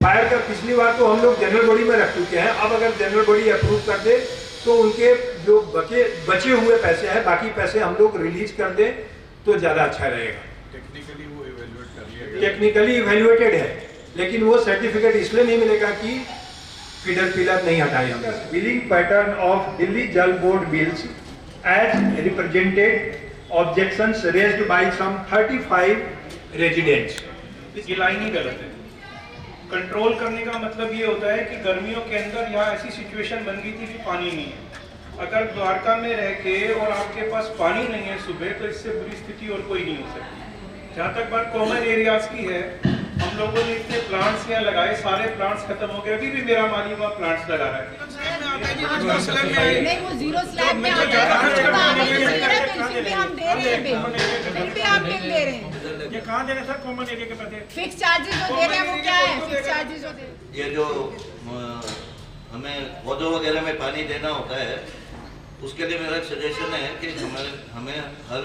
Fire का पिछली बार तो हम लोग जनरल बॉडी में रख चुके हैं। अब अगर जनरल बॉडी अप्रूव कर दे तो उनके जो बचे हुए पैसे हैं, बाकी पैसे हम लोग रिलीज कर दें तो ज्यादा अच्छा रहेगा। टेक्निकली वो इवैल्यूएट कर लिया गया, टेक्निकली इवैल्यूएटेड है, लेकिन वो सर्टिफिकेट इसलिए नहीं मिलेगा कि फीडर पिलर नहीं हटाए हमने। Billing pattern of Delhi Jal Board bills as represented objections raised by some 35 residents. ये लाइन ही गलत है। कंट्रोल करने का मतलब ये होता है कि गर्मियों के अंदर यहाँ ऐसी सिचुएशन बन गई थी कि पानी नहीं है। अगर द्वारका में रह के और आपके पास पानी नहीं है सुबह, तो इससे बुरी स्थिति और कोई नहीं हो सकती। जहाँ तक बात कॉमन एरियाज की है, हम लोगों ने इतने प्लांट्स यहाँ लगाए, सारे प्लांट्स खत्म हो गए। अभी भी मेरा माली वहाँ प्लांट्स लगा रहा है। नहीं, वो जीरो स्लैब में आता है। ये कहाँ दे रहे सर कॉमन एरिया के पैसे? फिक्स चार्जेस जो दे रहे हैं वो क्या है? फिक्स चार्जेस जो दे रहे हैं, ये जो हमें पौधों वगैरह में पानी देना होता है, उसके लिए मेरा सजेशन है कि हमें हर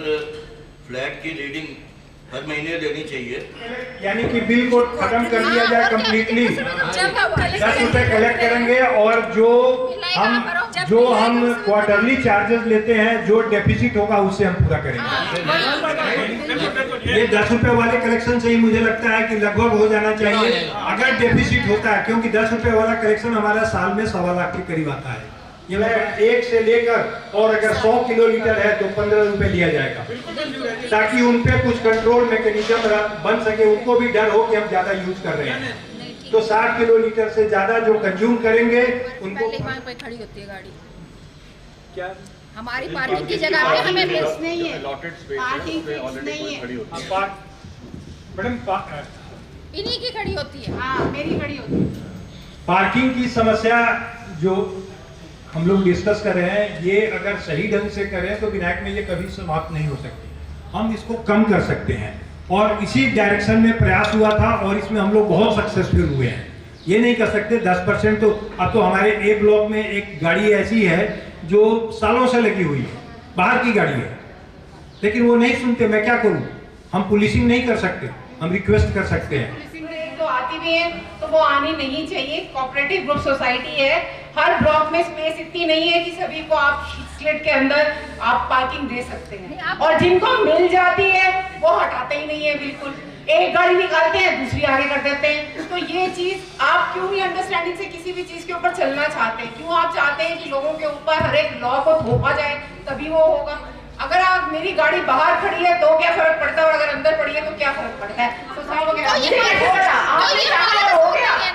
फ्लैट की रीडिंग हर महीने लेनी चाहिए। यानी कि बिल को खत्म कर दिया जाए कंप्लीटली। 10 रुपए कलेक्ट करेंगे और जो हम क्वार्टरली चार्जेस लेते हैं, जो डेफिसिट होगा उससे हम पूरा करेंगे। ये 10 रुपए वाले कलेक्शन से ही मुझे लगता है कि लगभग हो जाना चाहिए अगर डेफिसिट होता है, क्योंकि 10 रुपए वाला कलेक्शन हमारा साल में 1.25 लाख के करीब आता है। ये एक से लेकर और अगर 100 किलोलीटर है तो 15 रुपए लिया जाएगा, ताकि उन पे कुछ कंट्रोल मैकेनिज्म बन सके, उनको भी डर हो कि हम ज्यादा यूज कर रहे हैं। तो 60 किलोलीटर से ज्यादा जो कंज्यूम करेंगे उनको पे खड़ी होती है गाड़ी। क्या हमारी पार्किंग की जगह पे हमें फिक्स नहीं है। अलॉटेड स्पेस पार्किंग पे फिक्स ऑलरेडी नहीं कोई है। खड़ी होती है। मैडम इन्हीं की खड़ी होती है। हाँ, मेरी खड़ी होती है। पार्किंग की समस्या जो हम लोग डिस्कस कर रहे हैं, ये अगर सही ढंग से करें तो विनायक में ये कभी समाप्त नहीं हो सकती। हम इसको कम कर सकते हैं और इसी डायरेक्शन में प्रयास हुआ था और इसमें हम लोग बहुत सक्सेसफुल हुए हैं। ये नहीं कर सकते 10%। तो अब तो हमारे ए ब्लॉक में एक गाड़ी ऐसी है जो सालों से लगी हुई है, बाहर की गाड़ी है, लेकिन वो नहीं सुनते। मैं क्या करूं? हम पुलिसिंग नहीं कर सकते, हम रिक्वेस्ट कर सकते हैं। पुलिसिंग तो आती भी है तो वो आनी नहीं चाहिए। कोऑपरेटिव ग्रुप सोसाइटी है, हर ब्लॉक में स्पेस इतनी नहीं है कि सभी को आप स्लिट के अंदर आप पार्किंग दे सकते हैं, और जिनको मिल जाती है वो हटाते ही नहीं है बिल्कुल। एक गाड़ी निकालते हैं, दूसरी आगे कर देते हैं। तो ये चीज आप क्यों नहीं अंडरस्टैंडिंग से किसी भी चीज के ऊपर चलना चाहते हैं? क्यों आप चाहते हैं कि लोगों के ऊपर हर एक लॉ को थोपा जाए तभी वो होगा? अगर आप मेरी गाड़ी बाहर खड़ी है तो क्या फर्क पड़ता है, और अगर अंदर पड़ी है तो क्या फर्क पड़ता है? तो साहब हो गया,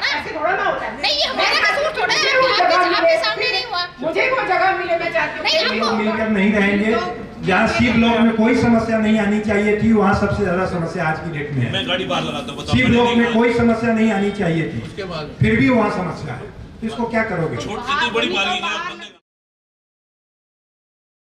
ऐसे थोड़ा ना होता है। नहीं, ये हमारा कसूर थोड़ा है, आपके सामने नहीं हुआ। मुझे कोई जगह मिले, मैं चाहती हूँ हम मिलकर नहीं रहेंगे। जहाँ सी ब्लॉक में कोई समस्या नहीं आनी चाहिए थी, वहाँ सबसे ज्यादा समस्या आज की डेट में है। मैं गाड़ी बाहर लगाता हूँ। सी ब्लॉक में कोई समस्या नहीं आनी चाहिए थी, फिर भी वहाँ समस्या है। इसको क्या करोगे? छोटी बड़ी पार्किंग है।